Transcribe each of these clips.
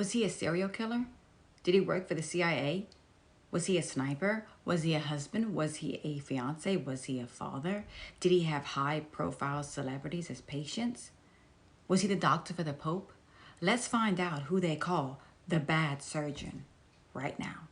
Was he a serial killer? Did he work for the CIA? Was he a sniper? Was he a husband? Was he a fiance? Was he a father? Did he have high-profile celebrities as patients? Was he the doctor for the Pope? Let's find out who they call the bad surgeon right now.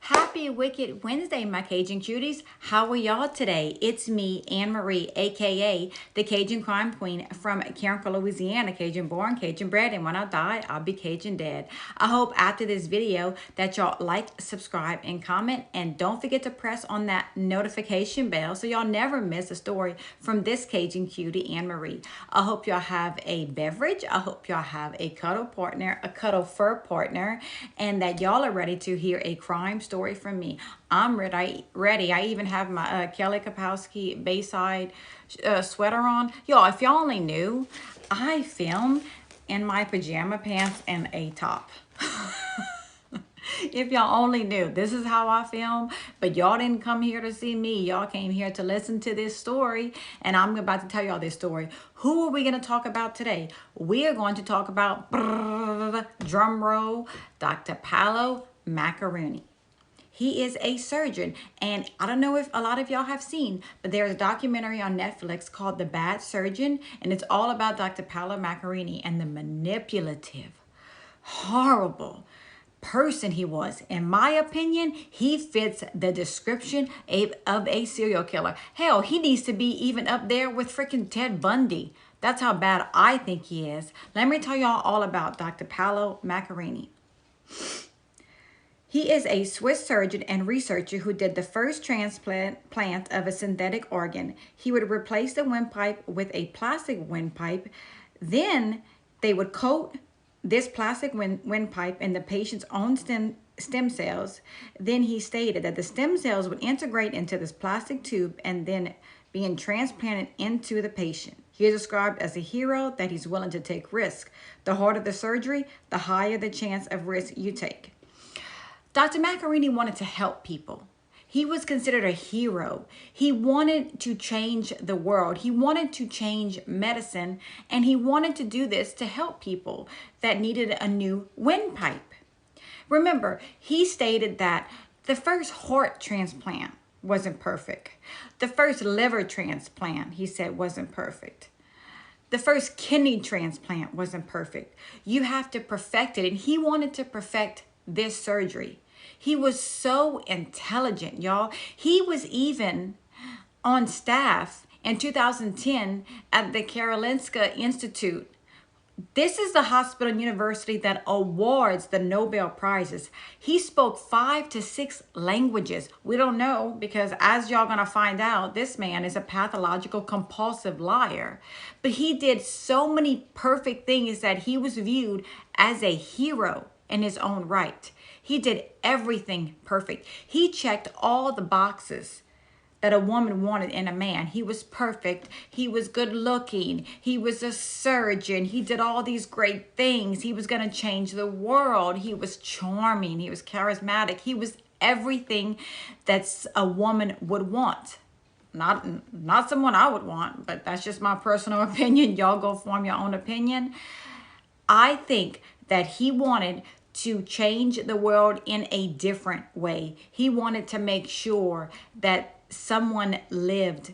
Happy Wicked Wednesday, my Cajun cuties. How are y'all today? It's me, Anne Marie, aka the Cajun Crime Queen from Carencro, Louisiana. Cajun born, Cajun bred, and when I die, I'll be Cajun dead. I hope after this video that y'all like, subscribe, and comment, and don't forget to press on that notification bell so y'all never miss a story from this Cajun cutie, Anne Marie. I hope y'all have a beverage. I hope y'all have a cuddle partner, a cuddle fur partner, and that y'all are ready to hear a crime story from me. I'm ready. I even have my Kelly Kapowski Bayside sweater on. Y'all, if y'all only knew, I film in my pajama pants and a top. If y'all only knew, this is how I film, but y'all didn't come here to see me. Y'all came here to listen to this story, and I'm about to tell y'all this story. Who are we going to talk about today? We are going to talk about, drum roll, Dr. Paolo Macchiarini. He is a surgeon, and I don't know if a lot of y'all have seen, but there's a documentary on Netflix called The Bad Surgeon, and it's all about Dr. Paolo Macchiarini and the manipulative, horrible person he was. In my opinion, he fits the description of a serial killer. Hell, he needs to be even up there with freaking Ted Bundy. That's how bad I think he is. Let me tell y'all all about Dr. Paolo Macchiarini. He is a Swiss surgeon and researcher who did the first transplant of a synthetic organ. He would replace the windpipe with a plastic windpipe. Then they would coat this plastic windpipe in the patient's own stem cells. Then he stated that the stem cells would integrate into this plastic tube and then being transplanted into the patient. He is described as a hero, that he's willing to take risk. The harder the surgery, the higher the chance of risk you take. Dr. Macchiarini wanted to help people. He was considered a hero. He wanted to change the world. He wanted to change medicine, and he wanted to do this to help people that needed a new windpipe. Remember, he stated that the first heart transplant wasn't perfect. The first liver transplant, he said, wasn't perfect. The first kidney transplant wasn't perfect. You have to perfect it, and he wanted to perfect this surgery. He was so intelligent, y'all. He was even on staff in 2010 at the Karolinska Institute. This is the hospital and university that awards the Nobel Prizes. He spoke 5 to 6 languages. We don't know because, as y'all gonna find out, this man is a pathological compulsive liar. But he did so many perfect things that he was viewed as a hero in his own right. He did everything perfect. He checked all the boxes that a woman wanted in a man. He was perfect. He was good looking. He was a surgeon. He did all these great things. He was going to change the world. He was charming. He was charismatic. He was everything that a woman would want. Not someone I would want, but that's just my personal opinion. Y'all go form your own opinion. I think that he wanted to change the world in a different way. He wanted to make sure that someone lived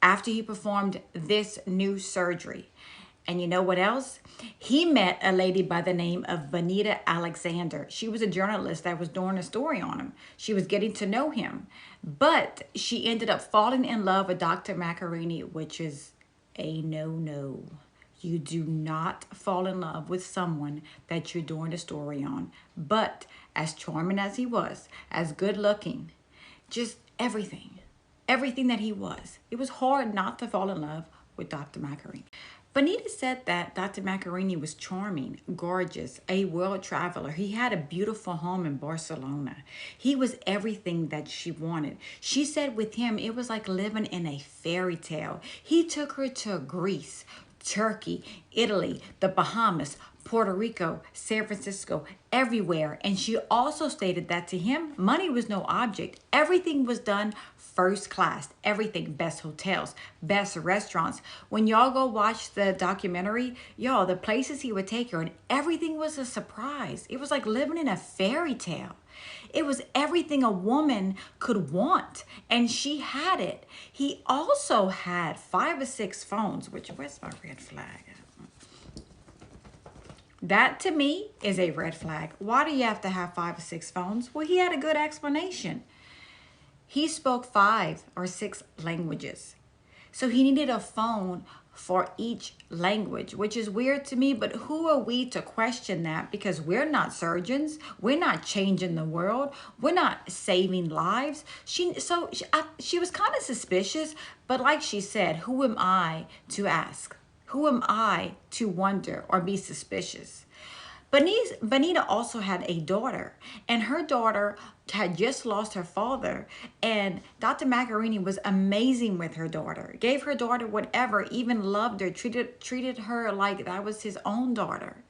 after he performed this new surgery. And you know what else? He met a lady by the name of Vanita Alexander. She was a journalist that was doing a story on him. She was getting to know him. But she ended up falling in love with Dr. Macchiarini, which is a no-no. You do not fall in love with someone that you're doing a story on. But as charming as he was, as good looking, just everything that he was, it was hard not to fall in love with Dr. Macchiarini. Vanita said that Dr. Macchiarini was charming, gorgeous, a world traveler. He had a beautiful home in Barcelona. He was everything that she wanted. She said with him, it was like living in a fairy tale. He took her to Greece, Turkey, Italy, the Bahamas, Puerto Rico, San Francisco, everywhere. And she also stated that to him, money was no object. Everything was done first class. Everything, best hotels, best restaurants. When y'all go watch the documentary, y'all, the places he would take her, and everything was a surprise. It was like living in a fairy tale. It was everything a woman could want, and she had it. He also had 5 or 6 phones, which, where's my red flag? That to me is a red flag. Why do you have to have 5 or 6 phones? Well, he had a good explanation. He spoke 5 or 6 languages. So he needed a phone for each language, which is weird to me, but who are we to question that? Because we're not surgeons. We're not changing the world. We're not saving lives. She was kind of suspicious, but like she said, who am I to ask? Who am I to wonder or be suspicious? Bonita also had a daughter, and her daughter had just lost her father, and Dr. Macchiarini was amazing with her daughter, gave her daughter whatever, even loved her, treated her like that was his own daughter.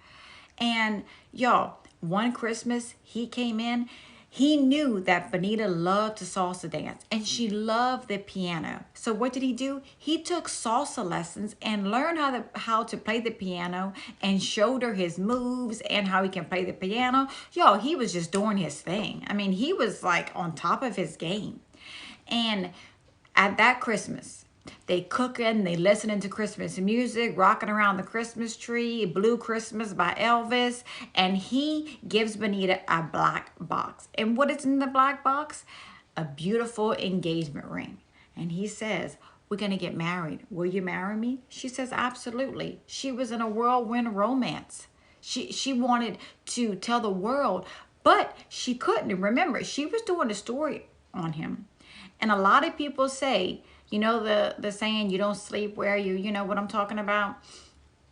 And y'all, one Christmas he came in, he knew that Bonita loved to salsa dance and she loved the piano. So what did he do? He took salsa lessons and learned how to play the piano and showed her his moves and how he can play the piano. Yo, he was just doing his thing. I mean, he was like on top of his game. And at that Christmas, they cooking, they listening to Christmas music, rocking around the Christmas tree, Blue Christmas by Elvis, and he gives Bonita a black box. And what is in the black box? A beautiful engagement ring. And he says, we're going to get married. Will you marry me? She says, absolutely. She was in a whirlwind romance. She wanted to tell the world, but she couldn't. Remember, she was doing a story on him. And a lot of people say, you know the saying, you don't sleep where you know what I'm talking about?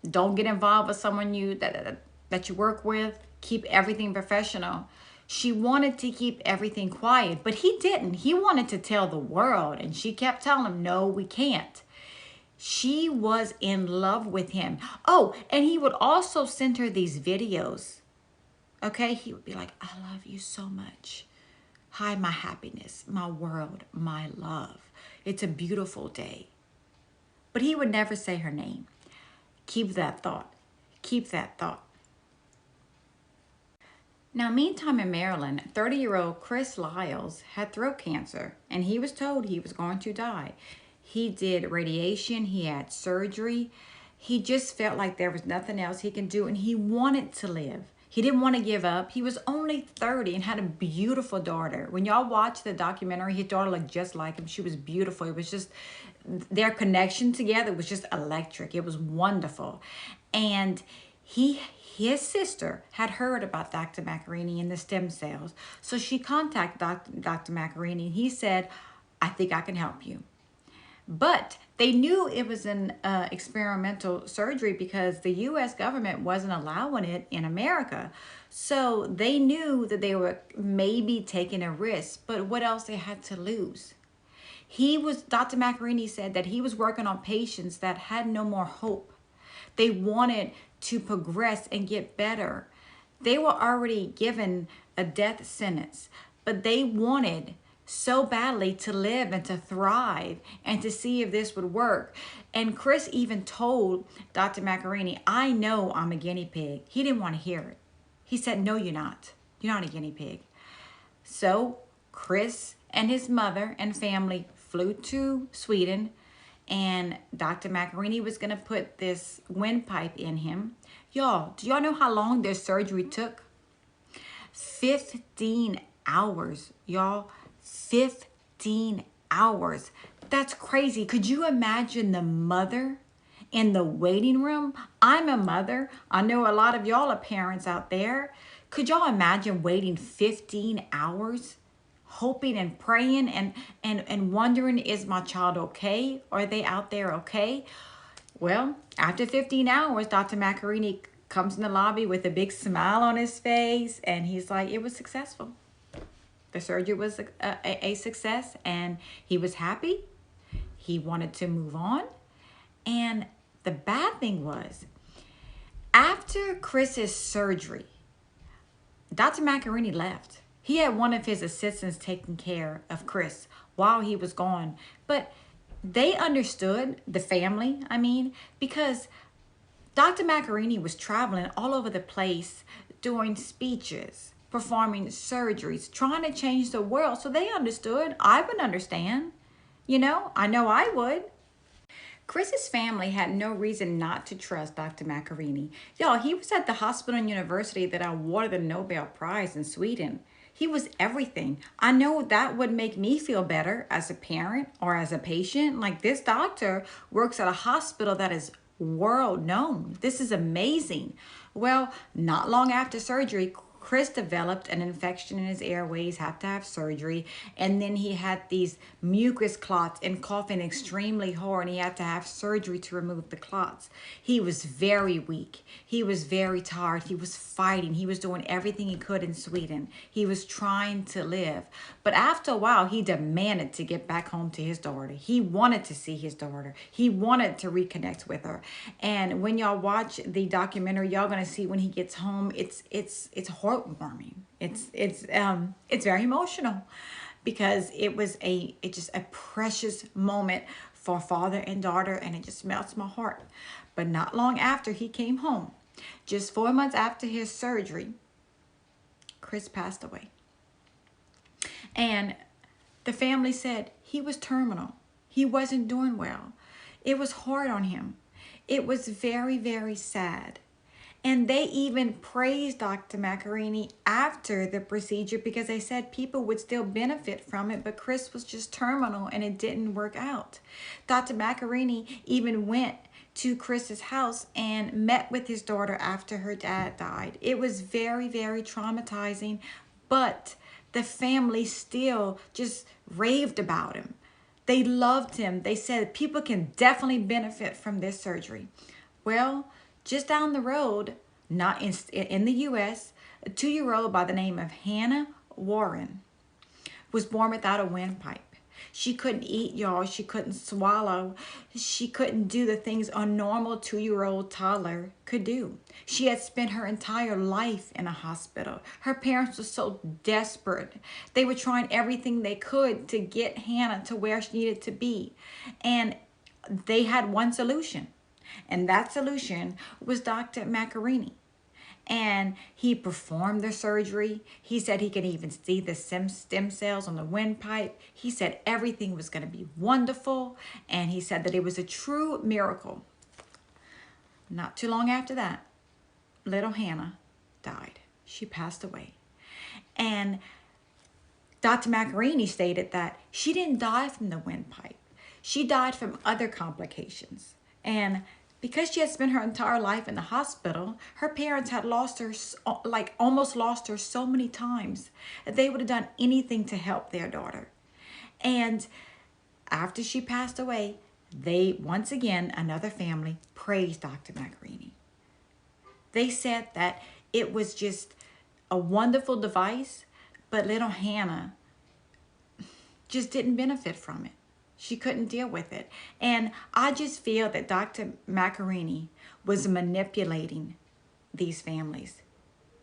Don't get involved with someone that you work with. Keep everything professional. She wanted to keep everything quiet, but he didn't. He wanted to tell the world, and she kept telling him, no, we can't. She was in love with him. Oh, and he would also send her these videos. Okay, he would be like, I love you so much. Hi, my happiness, my world, my love. It's a beautiful day. But he would never say her name. Keep that thought. Keep that thought. Now, meantime in Maryland, 30-year-old Chris Lyles had throat cancer, and he was told he was going to die. He did radiation. He had surgery. He just felt like there was nothing else he can do, and he wanted to live. He didn't want to give up. He was only 30 and had a beautiful daughter. When y'all watch the documentary, his daughter looked just like him. She was beautiful. It was just, their connection together was just electric. It was wonderful. And his sister had heard about Dr. Macchiarini and the stem cells. So she contacted Dr. Macchiarini, and he said, I think I can help you. But they knew it was an experimental surgery because the U.S. government wasn't allowing it in America. So they knew that they were maybe taking a risk, but what else they had to lose? Dr. Macchiarini said that he was working on patients that had no more hope. They wanted to progress and get better. They were already given a death sentence, but they wanted so badly to live and to thrive and to see if this would work. And Chris even told Dr. Macchiarini, I know I'm a guinea pig. He didn't want to hear it. He said, no, you're not. You're not a guinea pig. So Chris and his mother and family flew to Sweden, and Dr. Macchiarini was going to put this windpipe in him. Y'all, do y'all know how long their surgery took? 15 hours, y'all. 15 hours. That's crazy. Could you imagine the mother in the waiting room? I'm a mother. I know a lot of y'all are parents out there. Could y'all imagine waiting 15 hours, hoping and praying and wondering, is my child okay? Are they out there okay? Well, after 15 hours, Dr. Macchiarini comes in the lobby with a big smile on his face, and he's like, it was successful. The surgery was a success, and he was happy. He wanted to move on. And The bad thing was, after Chris's surgery, Dr. Macchiarini left. He had one of his assistants taking care of Chris while he was gone. But they understood, the family, because Dr. Macchiarini was traveling all over the place, doing speeches, performing surgeries, trying to change the world. So they understood. I would understand. I know I would. Chris's family had no reason not to trust Dr. Macchiarini. Y'all, he was at the hospital and university that awarded the Nobel Prize in Sweden. He was everything. I know that would make me feel better as a parent or as a patient. Like, this doctor works at a hospital that is world known. This is amazing. Well, not long after surgery, Chris developed an infection in his airways, had to have surgery, and then he had these mucus clots and coughing extremely hard, and he had to have surgery to remove the clots. He was very weak. He was very tired. He was fighting. He was doing everything he could in Sweden. He was trying to live. But after a while, he demanded to get back home to his daughter. He wanted to see his daughter. He wanted to reconnect with her. And when y'all watch the documentary, y'all gonna see when he gets home, it's heartwarming. It's very emotional, because it's just a precious moment for father and daughter, and it just melts my heart. But not long after he came home, just 4 months after his surgery, Chris passed away. And the family said he was terminal. He wasn't doing well. It was hard on him. It was very, very sad. And they even praised Dr. Macchiarini after the procedure, because they said people would still benefit from it, but Chris was just terminal and it didn't work out. Dr. Macchiarini even went to Chris's house and met with his daughter after her dad died. It was very, very traumatizing, but the family still just raved about him. They loved him. They said people can definitely benefit from this surgery. Well, just down the road, not in the U.S., a 2-year-old by the name of Hannah Warren was born without a windpipe. She couldn't eat, y'all. She couldn't swallow. She couldn't do the things a normal 2-year-old toddler could do. She had spent her entire life in a hospital. Her parents were so desperate. They were trying everything they could to get Hannah to where she needed to be. And they had one solution. And that solution was Dr. Macchiarini. And he performed the surgery. He said he could even see the stem cells on the windpipe. He said everything was going to be wonderful. And he said that it was a true miracle. Not too long after that, little Hannah died. She passed away. And Dr. Macchiarini stated that she didn't die from the windpipe. She died from other complications. And because she had spent her entire life in the hospital, her parents had lost her, almost lost her so many times that they would have done anything to help their daughter. And after she passed away, they, once again, another family, praised Dr. Macchiarini. They said that it was just a wonderful device, but little Hannah just didn't benefit from it. She couldn't deal with it. And I just feel that Dr. Macchiarini was manipulating these families.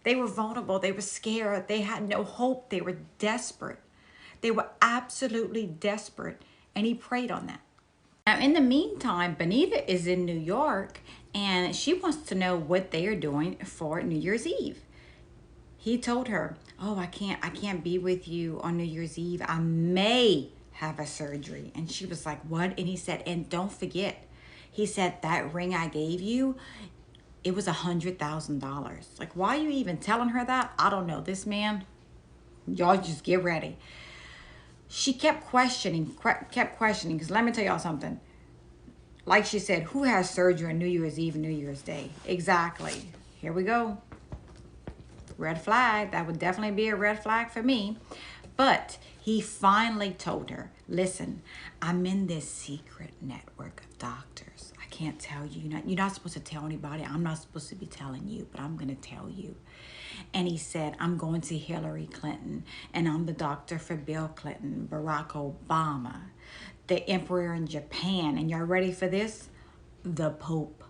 They were vulnerable. They were scared. They had no hope. They were desperate. They were absolutely desperate. And he preyed on that. Now, in the meantime, Benita is in New York, and she wants to know what they are doing for New Year's Eve. He told her, oh, I can't be with you on New Year's Eve. I may have a surgery. And she was like, what? And he said, and don't forget, he said, that ring I gave you, it was $100,000. Like, why are you even telling her that? I don't know. This man, y'all just get ready. She kept questioning, because let me tell y'all something. Like she said, who has surgery on New Year's Eve and New Year's Day? Exactly. Here we go. Red flag. That would definitely be a red flag for me. But he finally told her, listen, I'm in this secret network of doctors. I can't tell you. You're not supposed to tell anybody. I'm not supposed to be telling you, but I'm going to tell you. And he said, I'm going to Hillary Clinton, and I'm the doctor for Bill Clinton, Barack Obama, the emperor in Japan. And y'all ready for this? the Pope.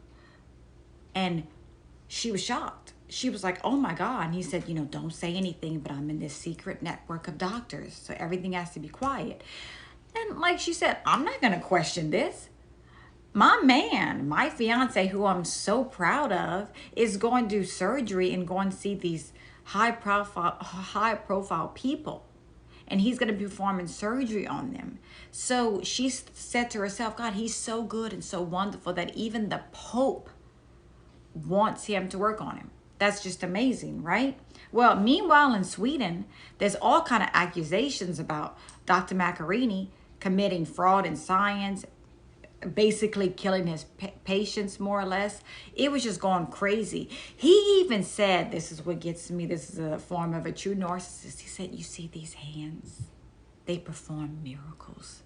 And she was shocked. She was like, oh my God. And he said, you know, don't say anything, but I'm in this secret network of doctors, so everything has to be quiet. And like she said, I'm not going to question this. My man, my fiance, who I'm so proud of, is going to do surgery and going to see these high profile people. And he's going to be performing surgery on them. So she said to herself, God, he's so good and so wonderful that even the Pope wants him to work on him. That's just amazing, right? Well, meanwhile in Sweden, there's all kind of accusations about Dr. Macchiarini committing fraud in science, basically killing his patients more or less. It was just going crazy. He even said, this is what gets me, this is a form of a true narcissist. He said, you see these hands? They perform miracles.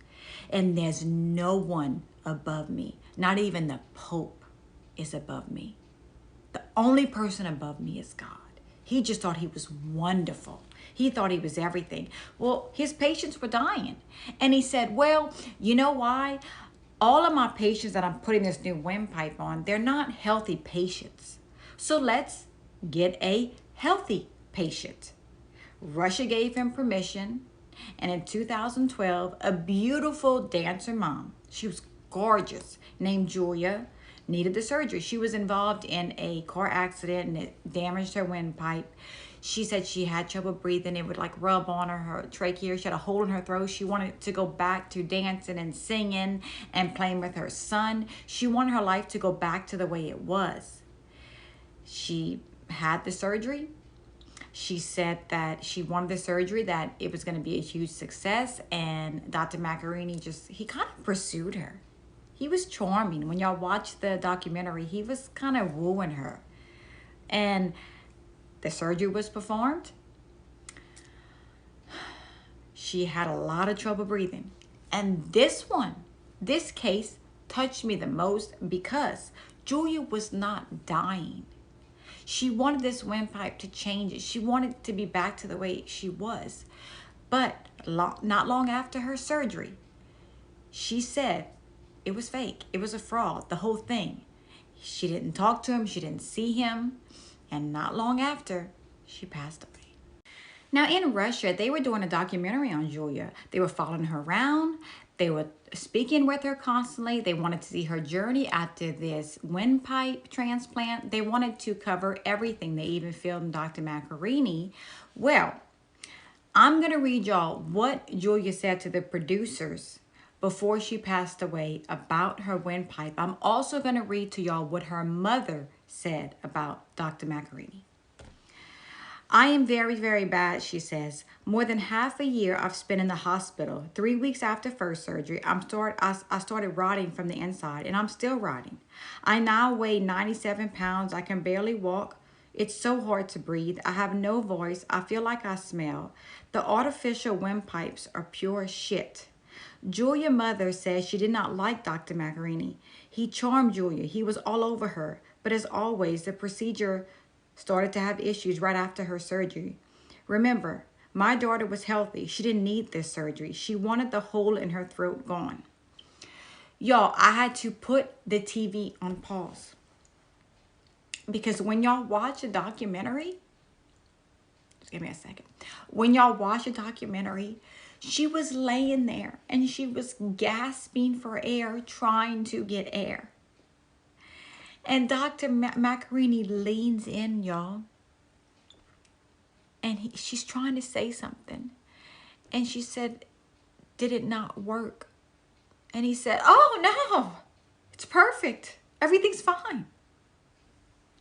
And there's no one above me. Not even the Pope is above me. The only person above me is God. He just thought he was wonderful. He thought he was everything. Well, his patients were dying. And he said, well, you know why? All of my patients that I'm putting this new windpipe on, they're not healthy patients. So let's get a healthy patient. Russia gave him permission. And in 2012, a beautiful dancer mom, she was gorgeous, named Julia, needed the surgery. She was involved in a car accident and it damaged her windpipe. She said she had trouble breathing. It would like rub on her trachea. She had a hole in her throat. She wanted to go back to dancing and singing and playing with her son. She wanted her life to go back to the way it was. She had the surgery. She said that she wanted the surgery, that it was going to be a huge success. And Dr. Macchiarini he kind of pursued her. He was charming. When y'all watch the documentary, he was kind of wooing her. And the surgery was performed. She had a lot of trouble breathing. And this case touched me the most because Julia was not dying. She wanted this windpipe to change it. She wanted to be back to the way she was. But not long after her surgery, she said it was fake. It was a fraud, the whole thing. She didn't talk to him. She didn't see him. And not long after, she passed away. Now in Russia, they were doing a documentary on Julia. They were following her around. They were speaking with her constantly. They wanted to see her journey after this windpipe transplant. They wanted to cover everything. They even filmed Dr. Macchiarini. Well, I'm going to read y'all what Julia said to the producers before she passed away about her windpipe. I'm also going to read to y'all what her mother said about Dr. Macchiarini. I am very, very bad, she says. More than half a year I've spent in the hospital. 3 weeks after first surgery, I started rotting from the inside, and I'm still rotting. I now weigh 97 pounds. I can barely walk. It's so hard to breathe. I have no voice. I feel like I smell. The artificial windpipes are pure shit. Julia's mother says she did not like Dr. Macchiarini. He charmed Julia. He was all over her. But as always, the procedure started to have issues right after her surgery. Remember, my daughter was healthy. She didn't need this surgery. She wanted the hole in her throat gone. Y'all, I had to put the TV on pause. Because when y'all watch a documentary, just give me a second. When y'all watch a documentary, she was laying there and she was gasping for air, trying to get air. And Dr. Macchiarini leans in, y'all. And she's trying to say something. And she said, did it not work? And he said, oh, no, it's perfect. Everything's fine.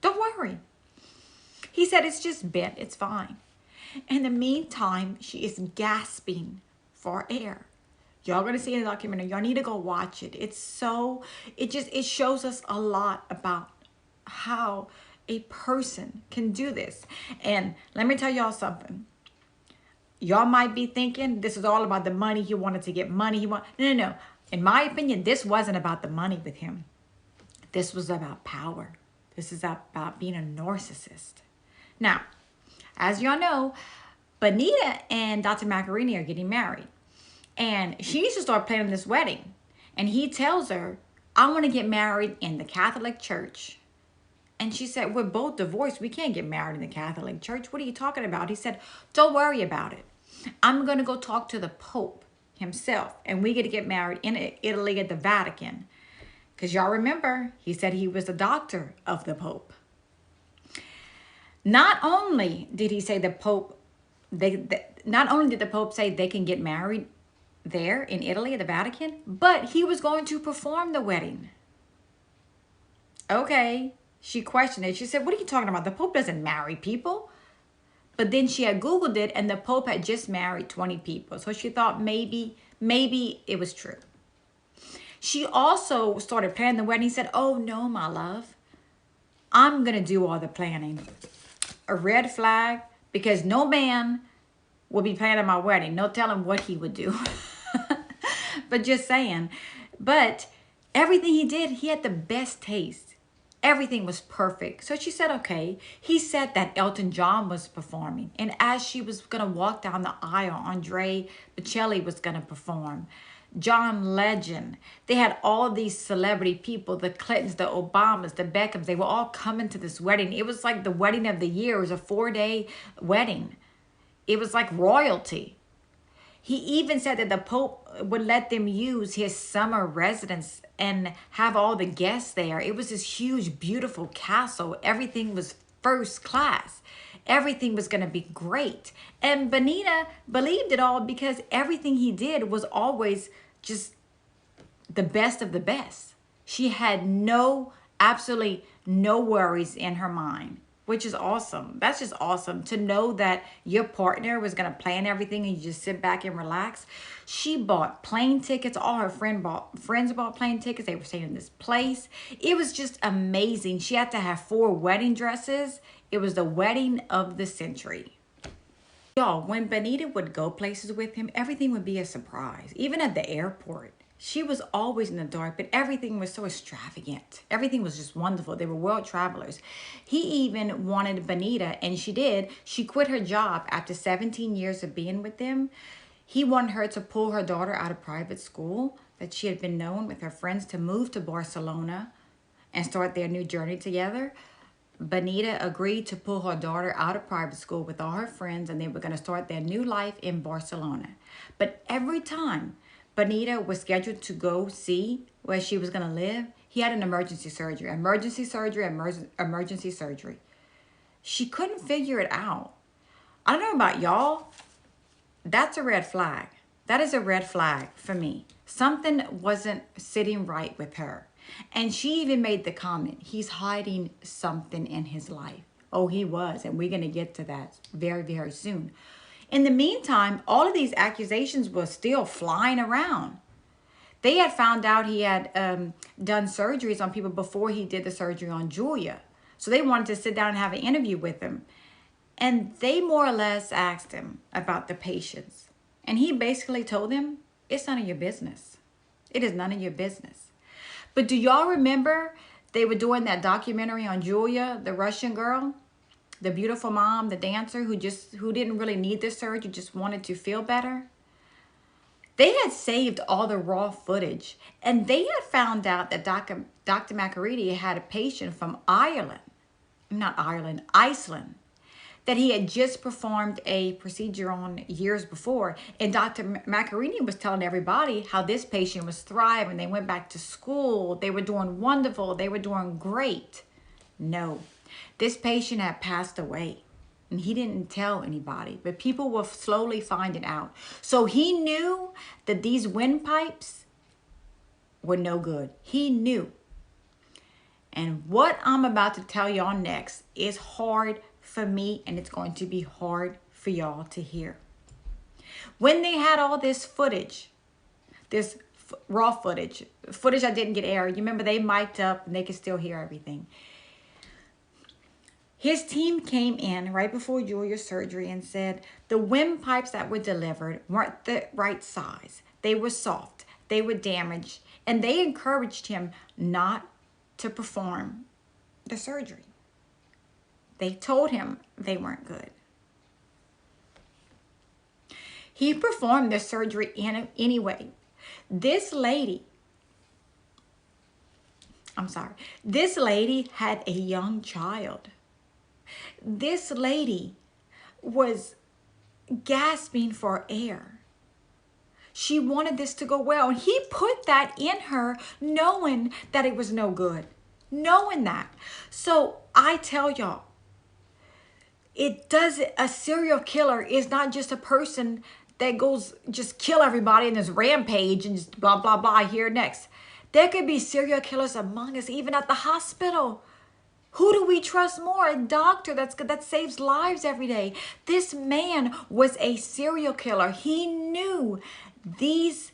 Don't worry. He said, it's just bent. It's fine. In the meantime, she is gasping for air. Y'all gonna see in the documentary. Y'all need to go watch it. It shows us a lot about how a person can do this. And let me tell y'all something. Y'all might be thinking this is all about the money. He wanted to get money. No. In my opinion, this wasn't about the money with him. This was about power. This is about being a narcissist. Now, as y'all know, Bonita and Dr. Macchiarini are getting married. And she needs to start planning this wedding. And he tells her, I want to get married in the Catholic Church. And she said, we're both divorced. We can't get married in the Catholic Church. What are you talking about? He said, don't worry about it. I'm going to go talk to the Pope himself. And we get to get married in Italy at the Vatican. Because y'all remember, he said he was the doctor of the Pope. Not only did he say the Pope, not only did the Pope say they can get married there in Italy at the Vatican, but he was going to perform the wedding. Okay. She questioned it. She said, what are you talking about? The Pope doesn't marry people. But then she had Googled it, and the Pope had just married 20 people. So she thought maybe it was true. She also started planning the wedding. He said, oh, no, my love. I'm going to do all the planning. A red flag, because no man will be planning my wedding. No telling what he would do. But just saying. But everything he did, he had the best taste. Everything was perfect. So she said, okay. He said that Elton John was performing. And as she was going to walk down the aisle, Andre Bocelli was going to perform. John Legend. They had all of these celebrity people, the Clintons, the Obamas, the Beckhams. They were all coming to this wedding. It was like the wedding of the year. It was a 4-day wedding. It was like royalty. He even said that the Pope would let them use his summer residence and have all the guests there. It was this huge, beautiful castle. Everything was first class. Everything was going to be great. And Benita believed it all because everything he did was always just the best of the best. She had absolutely no worries in her mind, which is awesome. That's just awesome to know that your partner was going to plan everything and you just sit back and relax. She bought plane tickets. All her friends bought plane tickets. They were staying in this place. It was just amazing. She had to have 4 wedding dresses. It was the wedding of the century. Y'all, when Benita would go places with him, everything would be a surprise. Even at the airport. She was always in the dark, but everything was so extravagant. Everything was just wonderful. They were world travelers. He even wanted Benita, and she did. She quit her job after 17 years of being with them. He wanted her to pull her daughter out of private school that she had been known with her friends to move to Barcelona and start their new journey together. Benita agreed to pull her daughter out of private school with all her friends, and they were going to start their new life in Barcelona. But every time Benita was scheduled to go see where she was going to live, he had an emergency surgery. Emergency surgery. She couldn't figure it out. I don't know about y'all. That's a red flag. That is a red flag for me. Something wasn't sitting right with her. And she even made the comment, he's hiding something in his life. Oh, he was. And we're going to get to that very, very soon. In the meantime, all of these accusations were still flying around. They had found out he had done surgeries on people before he did the surgery on Julia. So they wanted to sit down and have an interview with him. And they more or less asked him about the patients. And he basically told them, it's none of your business. It is none of your business. But do y'all remember they were doing that documentary on Julia, the Russian girl? The beautiful mom, the dancer who didn't really need the surgery, just wanted to feel better. They had saved all the raw footage, and they had found out that Dr. Macchiarini had a patient from Iceland, that he had just performed a procedure on years before. And Dr. Macchiarini was telling everybody how this patient was thriving. They went back to school. They were doing wonderful. They were doing great. No. This patient had passed away, and he didn't tell anybody, but people were slowly finding out. So he knew that these windpipes were no good. He knew. And what I'm about to tell y'all next is hard for me, and it's going to be hard for y'all to hear. When they had all this footage, this raw footage that didn't get aired, you remember they mic'd up and they could still hear everything. His team came in right before Julia's surgery and said the windpipes that were delivered weren't the right size. They were soft. They were damaged. And they encouraged him not to perform the surgery. They told him they weren't good. He performed the surgery anyway. This lady I'm sorry. This lady had a young child. This lady was gasping for air. She wanted this to go well. And he put that in her knowing that it was no good. Knowing that. So I tell y'all, a serial killer is not just a person that goes just kill everybody in this rampage and just blah, blah, blah, here next. There could be serial killers among us, even at the hospital. Who do we trust more? A doctor that saves lives every day. This man was a serial killer. He knew these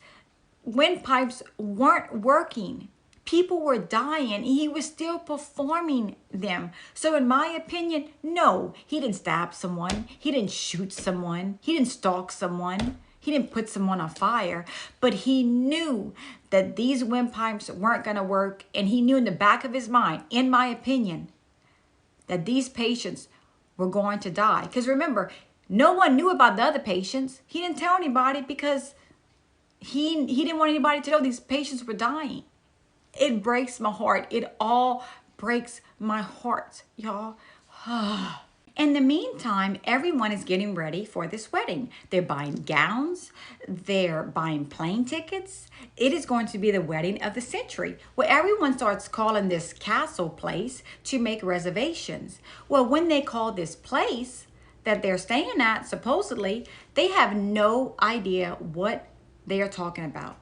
windpipes weren't working. People were dying. He was still performing them. So in my opinion, no, he didn't stab someone. He didn't shoot someone. He didn't stalk someone. He didn't put someone on fire. But he knew that these windpipes weren't going to work. And he knew in the back of his mind, in my opinion, that these patients were going to die. Because remember, no one knew about the other patients. He didn't tell anybody because he didn't want anybody to know these patients were dying. It breaks my heart. It all breaks my heart, y'all. In the meantime, everyone is getting ready for this wedding. They're buying gowns. They're buying plane tickets. It is going to be the wedding of the century. Well, everyone starts calling this castle place to make reservations. Well, when they call this place that they're staying at, supposedly, they have no idea what they are talking about.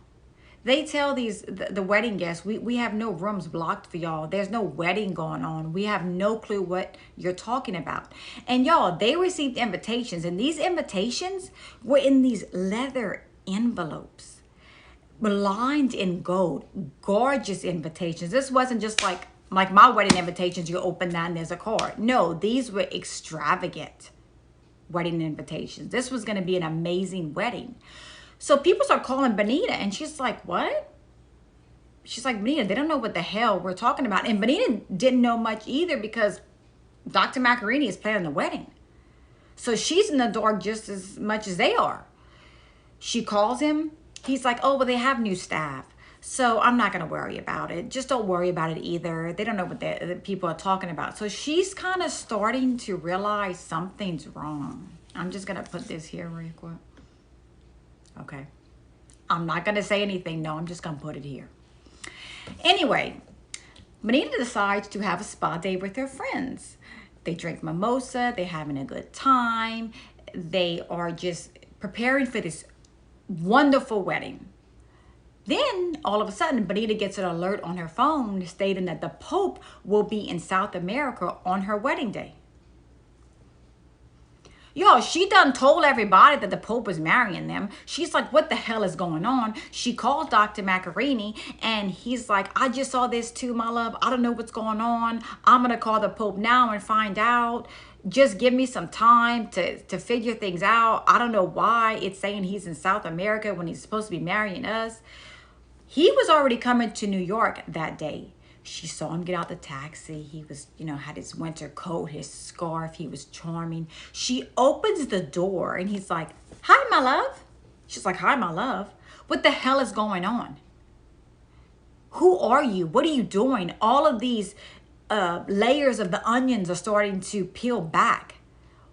They tell the wedding guests, we have no rooms blocked for y'all. There's no wedding going on. We have no clue what you're talking about. And y'all, they received invitations. And these invitations were in these leather envelopes, lined in gold, gorgeous invitations. This wasn't just like my wedding invitations. You open that and there's a card. No, these were extravagant wedding invitations. This was going to be an amazing wedding. So people start calling Benita, and she's like, what? She's like, Benita, they don't know what the hell we're talking about. And Benita didn't know much either because Dr. Macchiarini is planning the wedding. So she's in the dark just as much as they are. She calls him. He's like, oh, well, they have new staff. So I'm not going to worry about it. Just don't worry about it either. They don't know what the people are talking about. So she's kind of starting to realize something's wrong. I'm just going to put this here real quick. Okay. I'm not going to say anything. No, I'm just going to put it here. Anyway, Benita decides to have a spa day with her friends. They drink mimosa. They're having a good time. They are just preparing for this wonderful wedding. Then, all of a sudden, Benita gets an alert on her phone stating that the Pope will be in South America on her wedding day. Yo, she done told everybody that the Pope was marrying them. She's like, what the hell is going on? She called Dr. Macchiarini, and he's like, I just saw this too, my love. I don't know what's going on. I'm going to call the Pope now and find out. Just give me some time to figure things out. I don't know why it's saying he's in South America when he's supposed to be marrying us. He was already coming to New York that day. She saw him get out the taxi. He was, had his winter coat, his scarf. He was charming. She opens the door and he's like, hi, my love. She's like, hi, my love. What the hell is going on? Who are you? What are you doing? All of these layers of the onions are starting to peel back.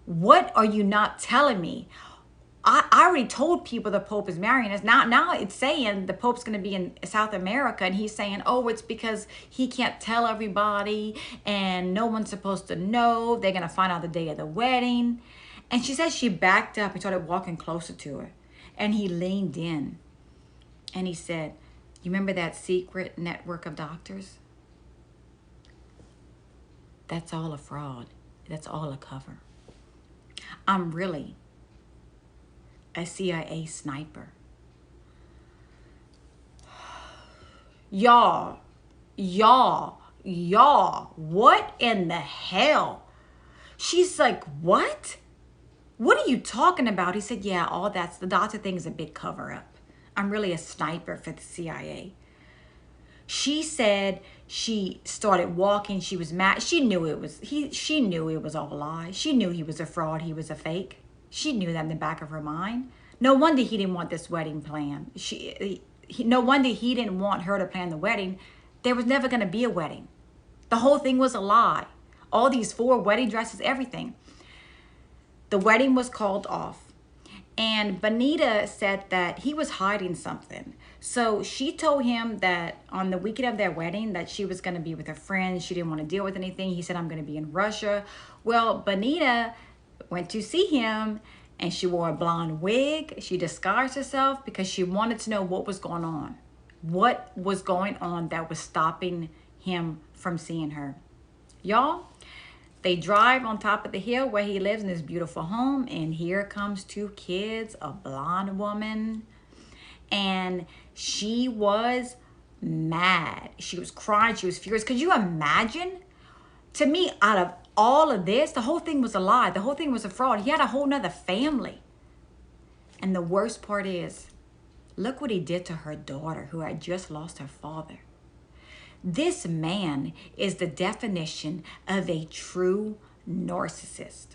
What are you not telling me? I already told people the Pope is marrying us. Now it's saying the Pope's going to be in South America. And he's saying, oh, it's because he can't tell everybody. And no one's supposed to know. They're going to find out the day of the wedding. And she says she backed up and started walking closer to her. And he leaned in. And he said, you remember that secret network of doctors? That's all a fraud. That's all a cover. I'm really a CIA sniper. Y'all, what in the hell? She's like, what? What are you talking about? He said, yeah, all that's, the doctor thing is a big cover up. I'm really a sniper for the CIA. She said she started walking. She was mad. She knew it was, she knew it was all lies. She knew he was a fraud. He was a fake. She knew that in the back of her mind. No wonder he didn't want this wedding planned. No wonder he didn't want her to plan the wedding There was never going to be a wedding. The whole thing was a lie. All these 4 wedding dresses, everything. The wedding was called off. And Benita said that he was hiding something. So she told him that on the weekend of their wedding that she was going to be with her friends. She didn't want to deal with anything. He said, I'm going to be in Russia. Well, Benita went to see him and she wore a blonde wig. She disguised herself because she wanted to know what was going on. What was going on that was stopping him from seeing her. Y'all, they drive on top of the hill where he lives in this beautiful home. And here comes 2 kids, a blonde woman. And she was mad. She was crying. She was furious. Could you imagine? To me, out of all of this, the whole thing was a lie. The whole thing was a fraud. He had a whole nother family. And the worst part is, look what he did to her daughter who had just lost her father. This man is the definition of a true narcissist.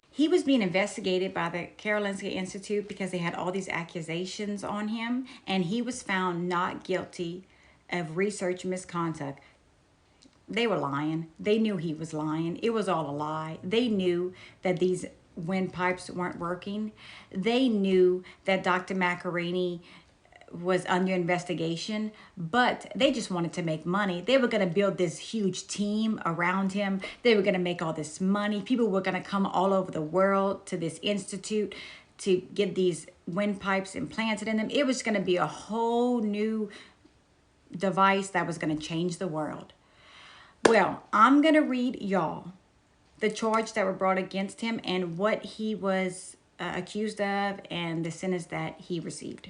He was being investigated by the Karolinska Institute because they had all these accusations on him, and he was found not guilty of research misconduct. They were lying. They knew he was lying. It was all a lie. They knew that these windpipes weren't working. They knew that Dr. Macchiarini was under investigation, but they just wanted to make money. They were going to build this huge team around him. They were going to make all this money. People were going to come all over the world to this institute to get these windpipes implanted in them. It was going to be a whole new device that was going to change the world. Well, I'm going to read y'all the charge that were brought against him and what he was accused of and the sentence that he received.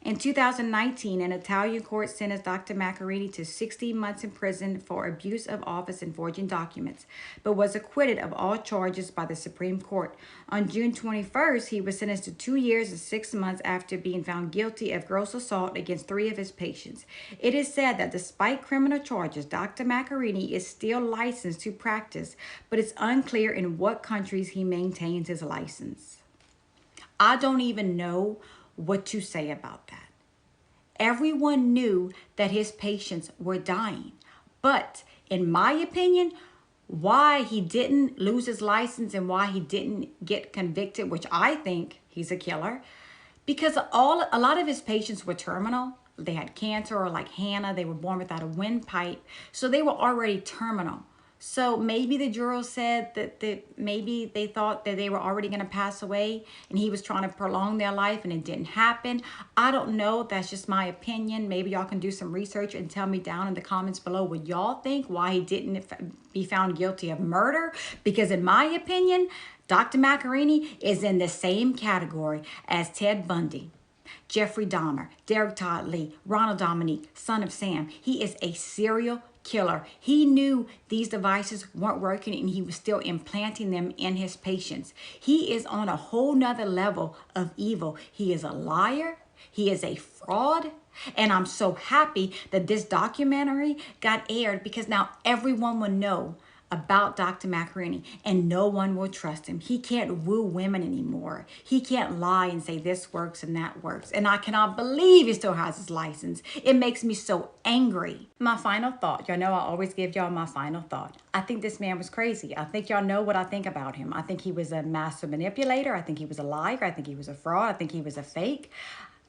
In 2019, an Italian court sentenced Dr. Macchiarini to 16 months in prison for abuse of office and forging documents, but was acquitted of all charges by the Supreme Court. On June 21st, he was sentenced to 2 years and 6 months after being found guilty of gross assault against 3 of his patients. It is said that despite criminal charges, Dr. Macchiarini is still licensed to practice, but it's unclear in what countries he maintains his license. I don't even know what to say about that. Everyone knew that his patients were dying. But in my opinion, why he didn't lose his license and why he didn't get convicted, which I think he's a killer, because a lot of his patients were terminal. They had cancer, or like Hannah, they were born without a windpipe. So they were already terminal. So maybe the jurors said that maybe they thought that they were already going to pass away and he was trying to prolong their life and it didn't happen. I don't know. That's just my opinion. Maybe y'all can do some research and tell me down in the comments below what y'all think, why he didn't be found guilty of murder. Because in my opinion, Dr. Macchiarini is in the same category as Ted Bundy, Jeffrey Dahmer, Derek Todd Lee, Ronald Dominique, son of Sam. He is a serial killer. He knew these devices weren't working and he was still implanting them in his patients. He is on a whole nother level of evil. He is a liar. He is a fraud. And I'm so happy that this documentary got aired, because now everyone will know about Dr. Macchiarini and no one will trust him. He can't woo women anymore. He can't lie and say this works and that works. And I cannot believe he still has his license. It makes me so angry. My final thought. Y'all know I always give y'all my final thought. I think this man was crazy. I think y'all know what I think about him. I think he was a master manipulator. I think he was a liar. I think he was a fraud. I think he was a fake.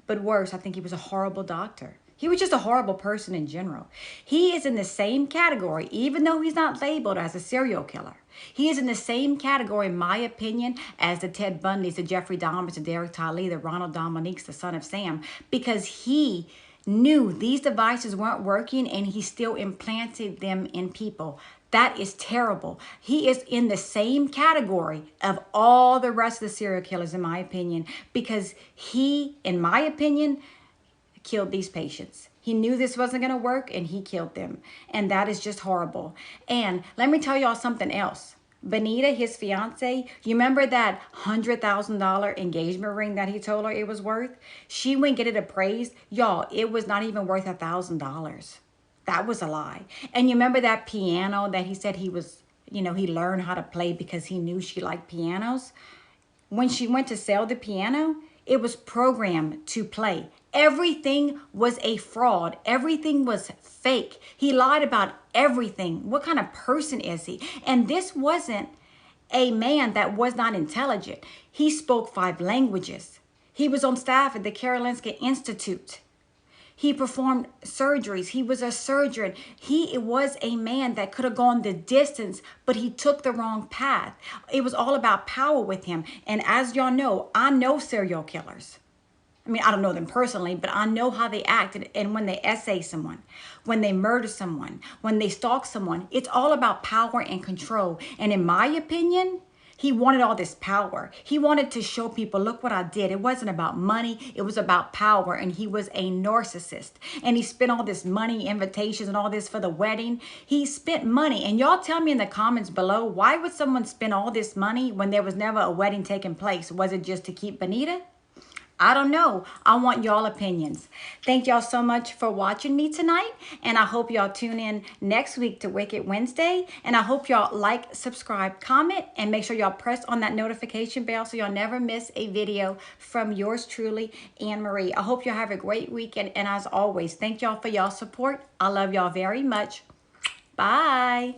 But worse, I think he was a horrible doctor. He was just a horrible person in general. He is in the same category, even though he's not labeled as a serial killer. He is in the same category, in my opinion, as the Ted Bundys, the Jeffrey Dahmers, the Derek Todd Lee, the Ronald Dominiques, the son of Sam, because he knew these devices weren't working and he still implanted them in people. That is terrible. He is in the same category of all the rest of the serial killers, in my opinion, because he, in my opinion, killed these patients. He knew this wasn't going to work and he killed them. And that is just horrible. And let me tell y'all something else. Benita, his fiance, you remember that $100,000 engagement ring that he told her it was worth? She went get it appraised. Y'all, it was not even worth $1,000. That was a lie. And you remember that piano that he said he was, he learned how to play because he knew she liked pianos? When she went to sell the piano, it was programmed to play Everything was a fraud. Everything was fake. He lied about everything. What kind of person is he? And this wasn't a man that was not intelligent. He spoke 5 languages. He was on staff at the Karolinska Institute. He performed surgeries. He was a surgeon. He was a man that could have gone the distance, but he took the wrong path. It was all about power with him. And as y'all know, I know serial killers. I mean, I don't know them personally, but I know how they act. And when they essay someone, when they murder someone, when they stalk someone, it's all about power and control. And in my opinion, he wanted all this power. He wanted to show people, look what I did. It wasn't about money. It was about power. And he was a narcissist. And he spent all this money, invitations, and all this for the wedding. He spent money. And y'all tell me in the comments below, why would someone spend all this money when there was never a wedding taking place? Was it just to keep Benita? I don't know. I want y'all opinions. Thank y'all so much for watching me tonight. And I hope y'all tune in next week to Wicked Wednesday. And I hope y'all like, subscribe, comment, and make sure y'all press on that notification bell so y'all never miss a video from yours truly, Anne Marie. I hope y'all have a great weekend. And as always, thank y'all for y'all support. I love y'all very much. Bye.